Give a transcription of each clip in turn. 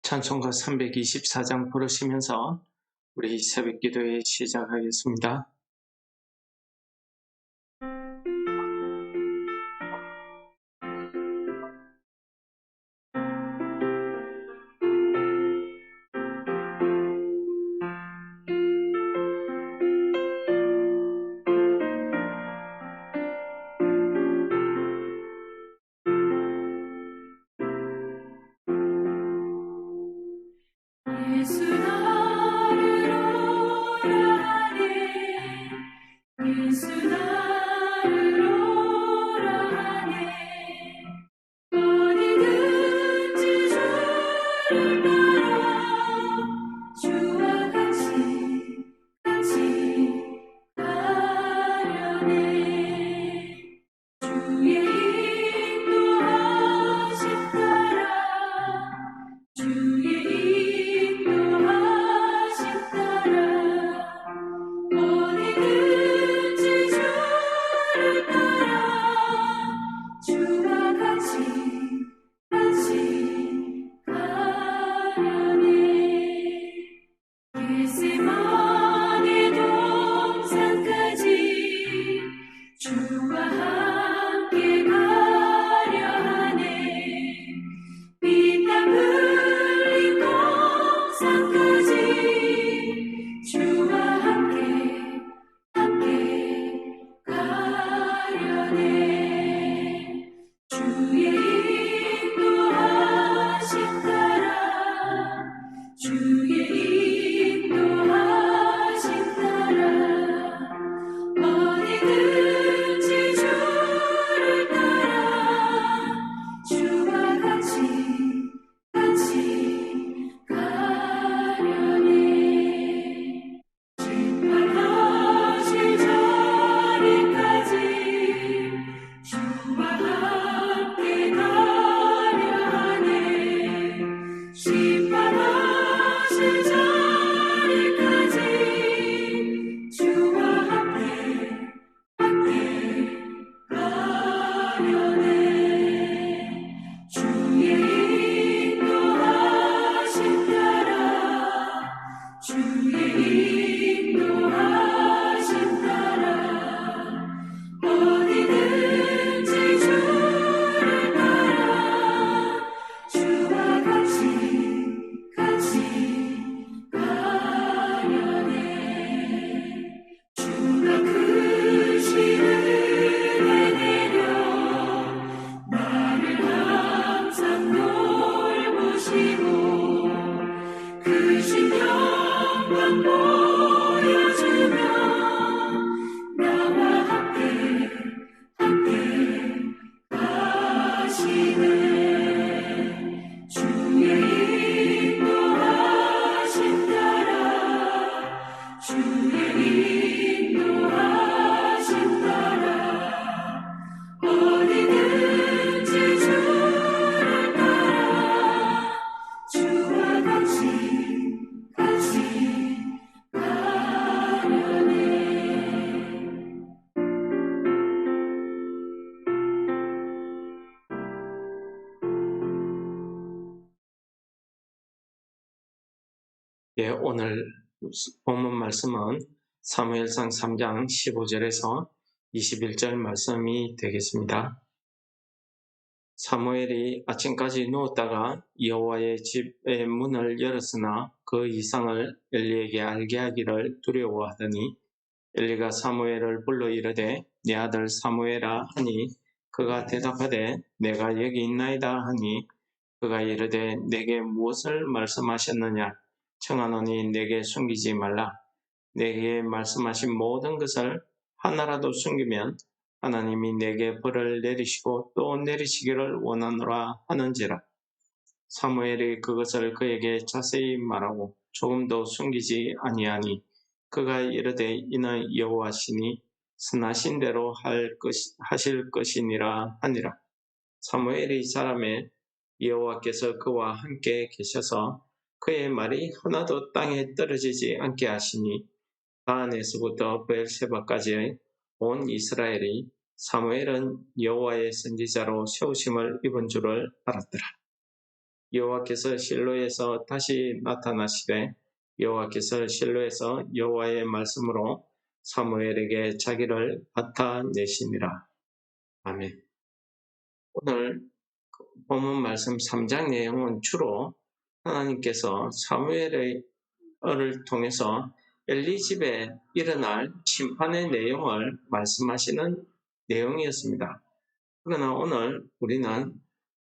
찬송가 324장 부르시면서 우리 새벽 기도회 시작하겠습니다. 예수 나를 오라 하네 예수 나를 오라 하네 어디든지 주를 따라 주와 같이 가려네 주의 인도하심 따라 주의 어디든지 주를 따라 주와 같이 가려네 겟세마네 동산까지 주와 함께 가려 하네 피땀 흘린 동산까지 주와 함께 가려네 주의 인도하심 따라 주의 인도하심 따라 어디든지 주를 따라 주와 같이 가려네 심판하실 자리까지 주와 함께 가려 하네 심판하실 자리까지 주와 함께 가려네 주의 인도하심 따라 주의 인도하심 따라 어디든지 주를 따라 주와 같이 가려네 주가 크신 은혜 내려 나를 항상 돌보시고 크신 영광 보여주며 나와 함께 가시네 주의 인도하심 따라 주의 인도하심 따라 어디든지 주를 따라 주와 같이 가려네 오늘 본문 말씀은 사무엘상 3장 15절에서 21절 말씀이 되겠습니다. 사무엘이 아침까지 누웠다가 여호와의 집의 문을 열었으나 그 이상을 엘리에게 알게 하기를 두려워하더니 엘리가 사무엘을 불러 이르되 네 아들 사무엘아 하니 그가 대답하되 내가 여기 있나이다 하니 그가 이르되 내게 무엇을 말씀하셨느냐 청하노니 내게 숨기지 말라. 내게 말씀하신 모든 것을 하나라도 숨기면 하나님이 내게 벌을 내리시고 또 내리시기를 원하노라 하는지라. 사무엘이 그것을 그에게 자세히 말하고 조금도 숨기지 아니하니 그가 이르되 이는 여호와시니 선하신 대로 하실 것이니라 하니라. 사무엘이 자라매 여호와께서 그와 함께 계셔서 그의 말이 하나도 땅에 떨어지지 않게 하시니 다한에서부터 브엘세바까지의 온 이스라엘이 사무엘은 여호와의 선지자로 세우심을 입은 줄을 알았더라. 여호와께서 실로에서 다시 나타나시되 여호와께서 실로에서 여호와의 말씀으로 사무엘에게 자기를 나타내시니라. 아멘. 오늘 본문 말씀 3장 내용은 주로 하나님께서 사무엘을 통해서 엘리 집에 일어날 심판의 내용을 말씀하시는 내용이었습니다. 그러나 오늘 우리는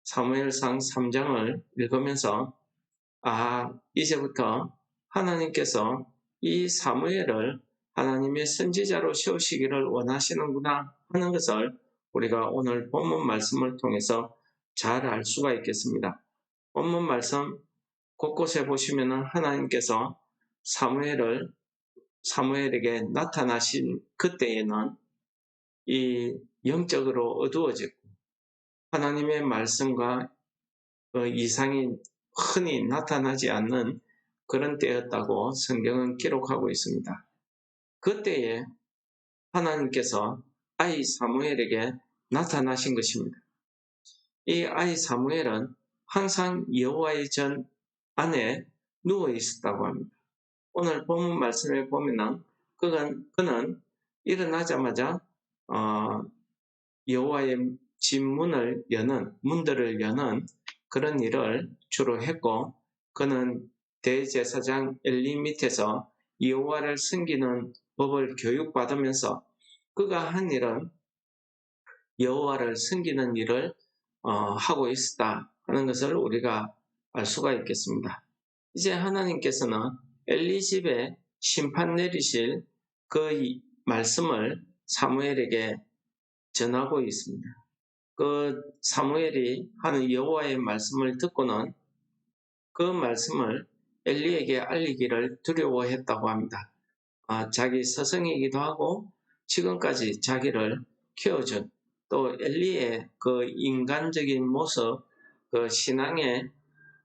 사무엘상 3장을 읽으면서 이제부터 하나님께서 이 사무엘을 하나님의 선지자로 세우시기를 원하시는구나 하는 것을 우리가 오늘 본문 말씀을 통해서 잘 알 수가 있겠습니다. 본문 말씀 곳곳에 보시면 하나님께서 사무엘에게 나타나신 그때에는 이 영적으로 어두워지고 하나님의 말씀과 이상이 흔히 나타나지 않는 그런 때였다고 성경은 기록하고 있습니다. 그때에 하나님께서 아이 사무엘에게 나타나신 것입니다. 이 아이 사무엘은 항상 여호와의 전 안에 누워 있었다고 합니다. 오늘 본문 말씀에 보면은 그는 일어나자마자 여호와의 집 문들을 여는 그런 일을 주로 했고, 그는 대제사장 엘리 밑에서 여호와를 섬기는 법을 교육받으면서 그가 한 일은 여호와를 섬기는 일을 하고 있었다 하는 것을 우리가 알 수가 있겠습니다. 이제 하나님께서는 엘리 집에 심판 내리실 그 말씀을 사무엘에게 전하고 있습니다. 그 사무엘이 하는 여호와의 말씀을 듣고는 그 말씀을 엘리에게 알리기를 두려워했다고 합니다. 자기 스승이기도 하고 지금까지 자기를 키워준 또 엘리의 그 인간적인 모습, 그 신앙의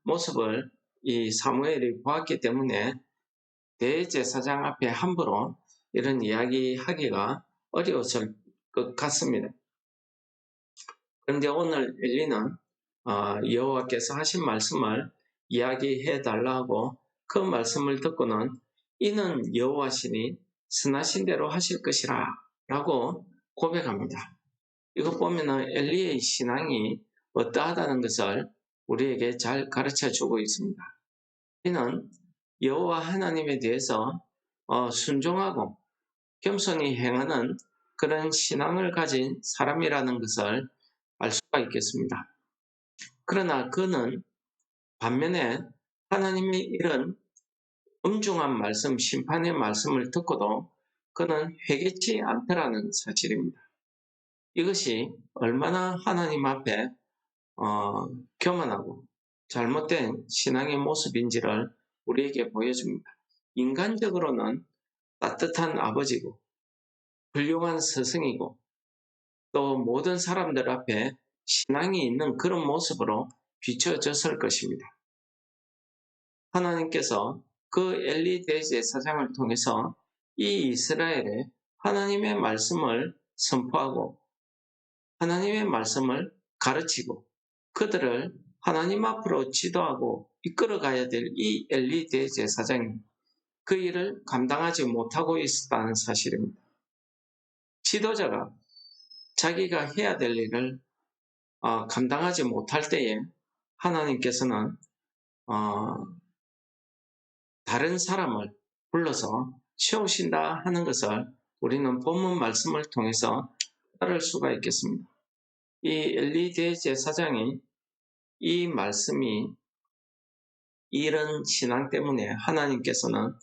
모습을 이 사무엘이 보았기 때문에 대제사장 앞에 함부로 이런 이야기하기가 어려웠을 것 같습니다. 그런데 오늘 엘리는 여호와께서 하신 말씀을 이야기해 달라고 그 말씀을 듣고는 이는 여호와시니 선하신 대로 하실 것이라 라고 고백합니다. 이거 보면은 엘리의 신앙이 어떠하다는 것을 우리에게 잘 가르쳐 주고 있습니다. 이는 여호와 하나님에 대해서 순종하고 겸손히 행하는 그런 신앙을 가진 사람이라는 것을 알 수가 있겠습니다. 그러나 그는 반면에 하나님의 이런 엄중한 말씀, 심판의 말씀을 듣고도 그는 회개치 않더라는 사실입니다. 이것이 얼마나 하나님 앞에 교만하고 잘못된 신앙의 모습인지를 우리에게 보여줍니다. 인간적으로는 따뜻한 아버지고 훌륭한 스승이고 또 모든 사람들 앞에 신앙이 있는 그런 모습으로 비춰졌을 것입니다. 하나님께서 그 엘리 대제사장을 통해서 이 이스라엘에 하나님의 말씀을 선포하고 하나님의 말씀을 가르치고 그들을 하나님 앞으로 지도하고 이끌어가야 될 이 엘리 대제사장이 그 일을 감당하지 못하고 있었다는 사실입니다. 지도자가 자기가 해야 될 일을 감당하지 못할 때에 하나님께서는 다른 사람을 불러서 세우신다 하는 것을 우리는 본문 말씀을 통해서 따를 수가 있겠습니다. 이 엘리 대제사장이 이 말씀이 이런 신앙 때문에 하나님께서는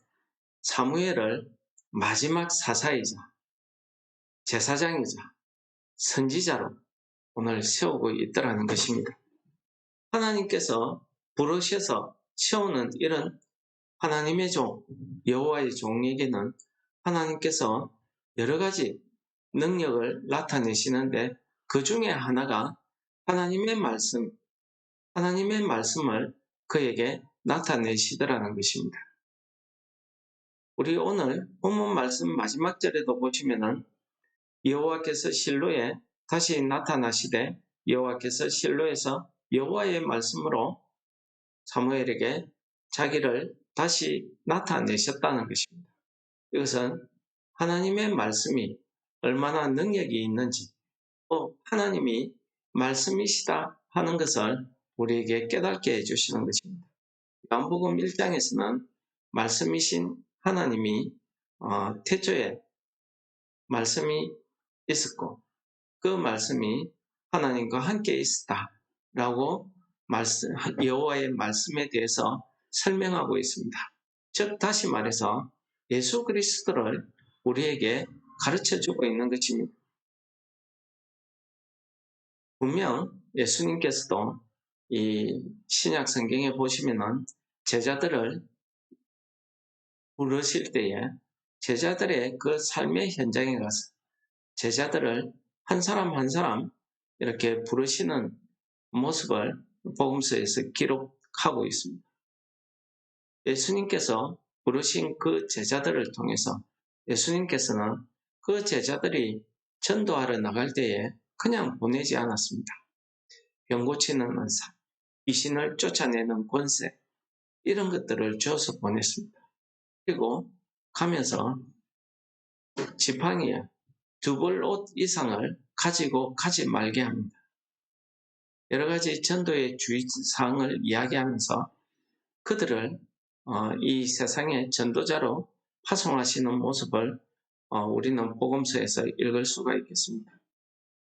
사무엘을 마지막 사사이자 제사장이자 선지자로 오늘 세우고 있더라는 것입니다. 하나님께서 부르셔서 세우는 이런 하나님의 종, 여호와의 종에게는 하나님께서 여러 가지 능력을 나타내시는데 그 중에 하나가 하나님의 말씀을 그에게 나타내시더라는 것입니다. 우리 오늘 본문 말씀 마지막 절에도 보시면은 여호와께서 실로에 다시 나타나시되 여호와께서 실로에서 여호와의 말씀으로 사무엘에게 자기를 다시 나타내셨다는 것입니다. 이것은 하나님의 말씀이 얼마나 능력이 있는지, 또 하나님이 말씀이시다 하는 것을 우리에게 깨닫게 해주시는 것입니다. 요한복음 1장에서는 말씀이신 하나님이 태초에 말씀이 있었고 그 말씀이 하나님과 함께 있었다라고 여호와의 말씀에 대해서 설명하고 있습니다. 즉 다시 말해서 예수 그리스도를 우리에게 가르쳐주고 있는 것입니다. 분명 예수님께서도 이 신약 성경에 보시면은 제자들을 부르실 때에 제자들의 그 삶의 현장에 가서 제자들을 한 사람 한 사람 이렇게 부르시는 모습을 복음서에서 기록하고 있습니다. 예수님께서 부르신 그 제자들을 통해서 예수님께서는 그 제자들이 전도하러 나갈 때에 그냥 보내지 않았습니다. 병 고치는 은사, 귀신을 쫓아내는 권세, 이런 것들을 줘서 보냈습니다. 그리고 가면서 지팡이에 두 벌 옷 이상을 가지고 가지 말게 합니다. 여러 가지 전도의 주의사항을 이야기하면서 그들을 이 세상의 전도자로 파송하시는 모습을 우리는 복음서에서 읽을 수가 있겠습니다.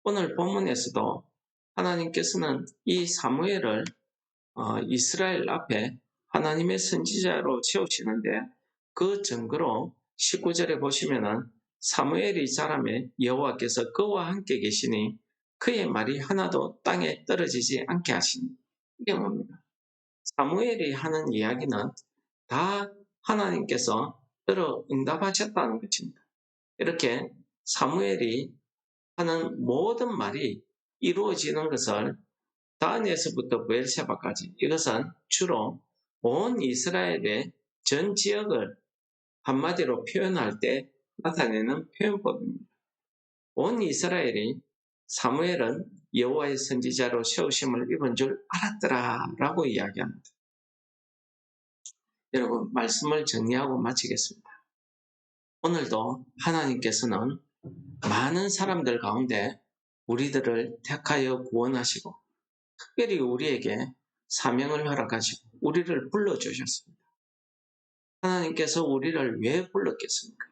오늘 본문에서도 하나님께서는 이 사무엘을 이스라엘 앞에 하나님의 선지자로 세우시는데 그 증거로 19절에 보시면은 사무엘이 자라매 여호와께서 그와 함께 계시니 그의 말이 하나도 땅에 떨어지지 않게 하시니, 이게 뭡니까? 사무엘이 하는 이야기는 다 하나님께서 들어 응답하셨다는 것입니다. 이렇게 사무엘이 하는 모든 말이 이루어지는 것을 다은에서부터 브엘세바까지, 이것은 주로 온 이스라엘의 전 지역을 한마디로 표현할 때 나타내는 표현법입니다. 온 이스라엘이 사무엘은 여호와의 선지자로 세우심을 입은 줄 알았더라 라고 이야기합니다. 여러분, 말씀을 정리하고 마치겠습니다. 오늘도 하나님께서는 많은 사람들 가운데 우리들을 택하여 구원하시고 특별히 우리에게 사명을 허락하시고 우리를 불러주셨습니다. 하나님께서 우리를 왜 불렀겠습니까?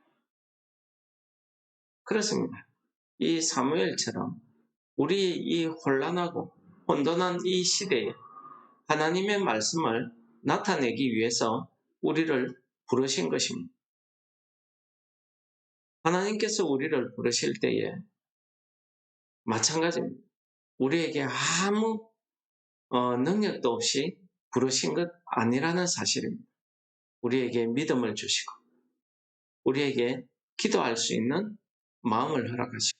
그렇습니다. 이 사무엘처럼 우리 이 혼란하고 혼돈한 이 시대에 하나님의 말씀을 나타내기 위해서 우리를 부르신 것입니다. 하나님께서 우리를 부르실 때에 마찬가지입니다. 우리에게 아무 능력도 없이 부르신 것 아니라는 사실입니다. 우리에게 믿음을 주시고 우리에게 기도할 수 있는 마음을 허락하시고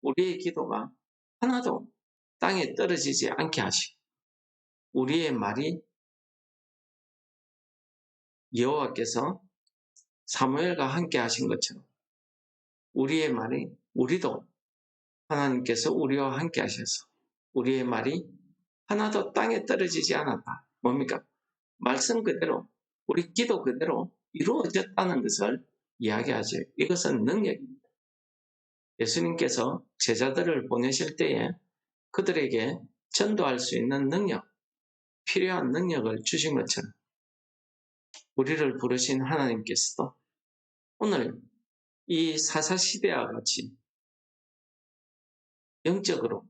우리의 기도가 하나도 땅에 떨어지지 않게 하시고 우리의 말이 여호와께서 사무엘과 함께 하신 것처럼 우리의 말이 우리도 하나님께서 우리와 함께 하셔서 우리의 말이 하나도 땅에 떨어지지 않았다. 뭡니까? 말씀 그대로 우리 기도 그대로 이루어졌다는 것을 이야기하죠. 이것은 능력입니다. 예수님께서 제자들을 보내실 때에 그들에게 전도할 수 있는 능력, 필요한 능력을 주신 것처럼 우리를 부르신 하나님께서도 오늘 이 사사시대와 같이 영적으로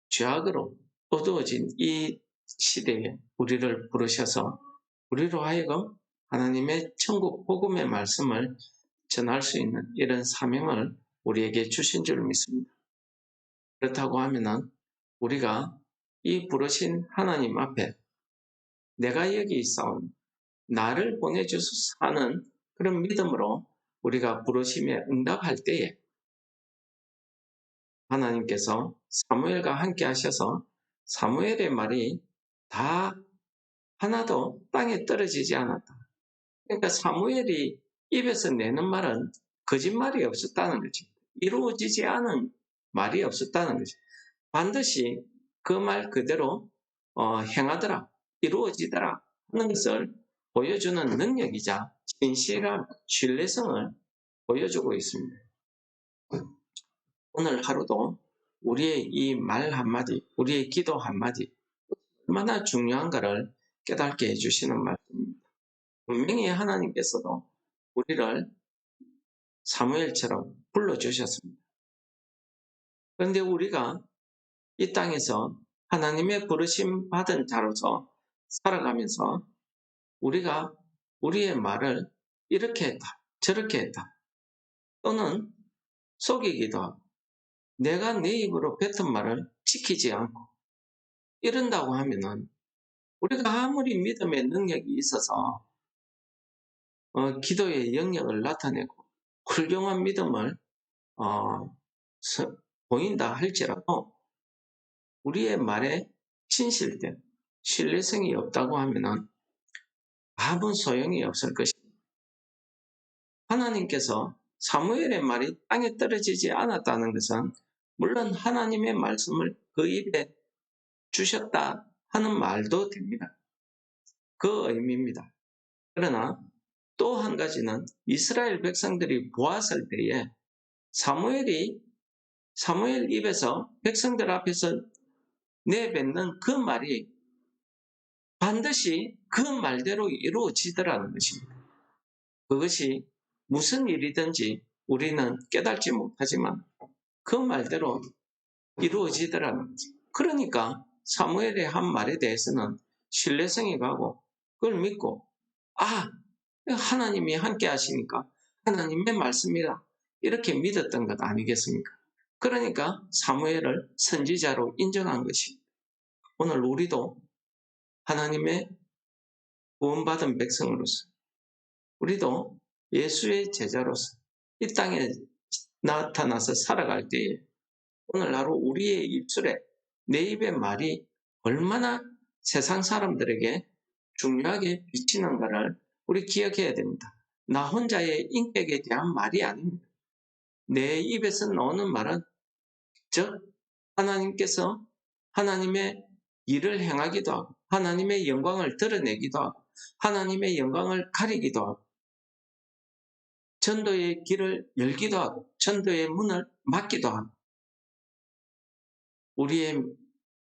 죄악으로 어두워진 이 시대에 우리를 부르셔서 우리로 하여금 하나님의 천국 복음의 말씀을 전할 수 있는 이런 사명을 우리에게 주신 줄 믿습니다. 그렇다고 하면은 우리가 이 부르신 하나님 앞에 내가 여기 있사오니 나를 보내주소서 하는 그런 믿음으로 우리가 부르심에 응답할 때에 하나님께서 사무엘과 함께 하셔서 사무엘의 말이 다 하나도 땅에 떨어지지 않았다. 그러니까 사무엘이 입에서 내는 말은 거짓말이 없었다는 거죠. 이루어지지 않은 말이 없었다는 거죠. 반드시 그 말 그대로 행하더라. 이루어지더라 하는 것을 보여주는 능력이자 진실한 신뢰성을 보여주고 있습니다. 오늘 하루도 우리의 이 말 한마디, 우리의 기도 한마디 얼마나 중요한가를 깨닫게 해주시는 말씀입니다. 분명히 하나님께서도 우리를 사무엘처럼 불러주셨습니다. 그런데 우리가 이 땅에서 하나님의 부르심 받은 자로서 살아가면서 우리가 우리의 말을 이렇게 했다, 저렇게 했다, 또는 속이기도 하고 내가 내 입으로 뱉은 말을 지키지 않고 이런다고 하면은 우리가 아무리 믿음의 능력이 있어서 기도의 영역을 나타내고 훌륭한 믿음을 보인다 할지라도 우리의 말에 진실된 신뢰성이 없다고 하면은 아무 소용이 없을 것입니다. 하나님께서 사무엘의 말이 땅에 떨어지지 않았다는 것은 물론 하나님의 말씀을 그 입에 주셨다 하는 말도 됩니다. 그 의미입니다. 그러나 또 한 가지는 이스라엘 백성들이 보았을 때에 사무엘 입에서 백성들 앞에서 내뱉는 그 말이 반드시 그 말대로 이루어지더라는 것입니다. 그것이 무슨 일이든지 우리는 깨닫지 못하지만 그 말대로 이루어지더라는 거죠. 그러니까 사무엘의 한 말에 대해서는 신뢰성이 가고 그걸 믿고 하나님이 함께 하시니까 하나님의 말씀이다 이렇게 믿었던 것 아니겠습니까? 그러니까 사무엘을 선지자로 인정한 것입니다. 오늘 우리도 하나님의 구원받은 백성으로서 우리도 예수의 제자로서 이 땅에 나타나서 살아갈 때에 오늘 하루 우리의 입술에 내 입의 말이 얼마나 세상 사람들에게 중요하게 비치는가를 우리 기억해야 됩니다. 나 혼자의 인격에 대한 말이 아닙니다. 내 입에서 나오는 말은 즉 하나님께서 하나님의 일을 행하기도 하고 하나님의 영광을 드러내기도 하고 하나님의 영광을 가리기도 하고 전도의 길을 열기도 하고 전도의 문을 막기도 하고 우리의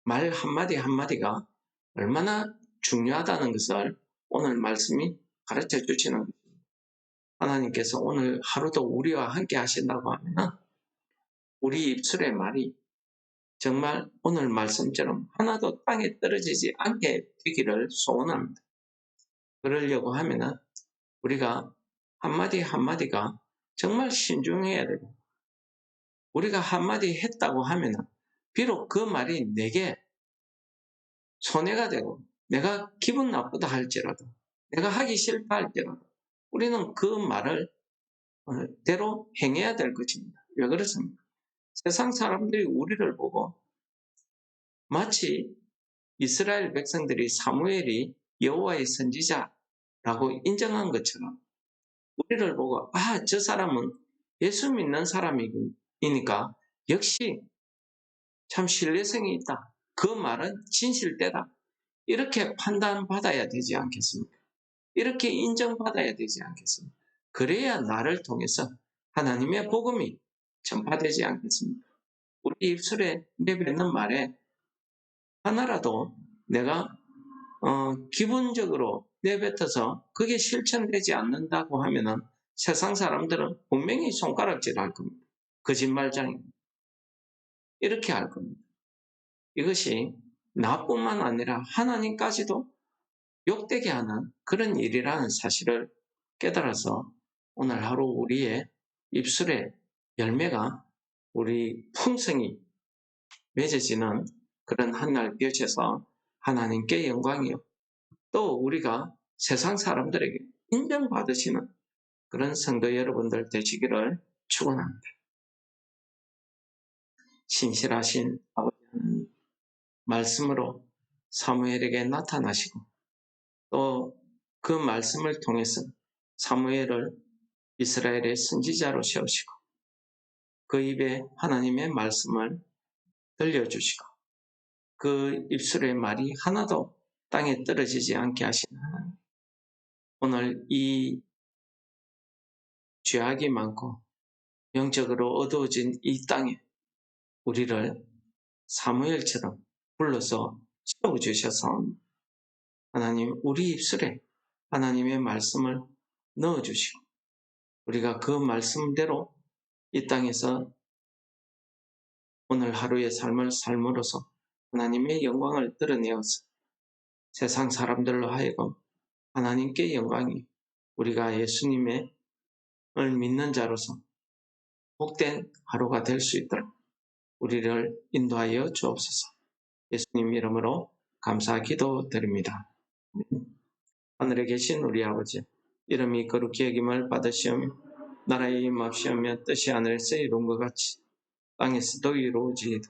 말 한마디 한마디가 얼마나 중요하다는 것을 오늘 말씀이 가르쳐 주시는 것입니다. 하나님께서 오늘 하루도 우리와 함께 하신다고 하면 우리 입술의 말이 정말 오늘 말씀처럼 하나도 땅에 떨어지지 않게 되기를 소원합니다. 그러려고 하면 우리가 한마디 한마디가 정말 신중해야 되고 우리가 한마디 했다고 하면 비록 그 말이 내게 손해가 되고 내가 기분 나쁘다 할지라도 내가 하기 싫다 할지라도 우리는 그 말을 대로 행해야 될 것입니다. 왜 그렇습니까? 세상 사람들이 우리를 보고 마치 이스라엘 백성들이 사무엘이 여호와의 선지자라고 인정한 것처럼 우리를 보고 저 사람은 예수 믿는 사람이니까 역시 참 신뢰성이 있다. 그 말은 진실되다. 이렇게 판단받아야 되지 않겠습니까? 이렇게 인정받아야 되지 않겠습니까? 그래야 나를 통해서 하나님의 복음이 전파되지 않겠습니까? 우리 입술에 내뱉는 말에 하나라도 내가 기본적으로 내뱉어서 그게 실천되지 않는다고 하면은 세상 사람들은 분명히 손가락질할 겁니다. 거짓말장입니다. 이렇게 할 겁니다. 이것이 나뿐만 아니라 하나님까지도 욕되게 하는 그런 일이라는 사실을 깨달아서 오늘 하루 우리의 입술의 열매가 우리 풍성이 맺어지는 그런 한날 볕에서 하나님께 영광이요. 또 우리가 세상 사람들에게 인정받으시는 그런 성도 여러분들 되시기를 축원합니다. 신실하신 아버지 하나님 말씀으로 사무엘에게 나타나시고 또 그 말씀을 통해서 사무엘을 이스라엘의 선지자로 세우시고 그 입에 하나님의 말씀을 들려주시고 그 입술의 말이 하나도 땅에 떨어지지 않게 하시는 하나님. 오늘 이 죄악이 많고 영적으로 어두워진 이 땅에 우리를 사무엘처럼 불러서 채워주셔서 하나님 우리 입술에 하나님의 말씀을 넣어주시고 우리가 그 말씀대로 이 땅에서 오늘 하루의 삶을 삶으로써 하나님의 영광을 드러내어서 세상 사람들로 하여금 하나님께 영광이 우리가 예수님을 믿는 자로서 복된 하루가 될 수 있도록 우리를 인도하여 주옵소서. 예수님 이름으로 감사 기도드립니다. 하늘에 계신 우리 아버지, 이름이 거룩히 여김을 받으시오며 나라의 임합시오며 뜻이 하늘에서 이룬 것 같이 땅에서도 이루어지이다.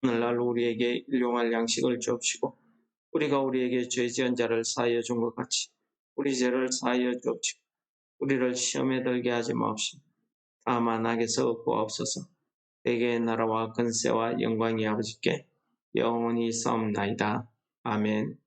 오늘날 우리에게 일용할 양식을 주옵시고 우리가 우리에게 죄 지은 자를 사하여 준 것 같이 우리 죄를 사하여 주옵시고 우리를 시험에 들게 하지 마옵시고 다만 악에서 구하옵소서. 대개의 나라와 근세와 영광이 아버지께 영원히 싸움나이다. 아멘.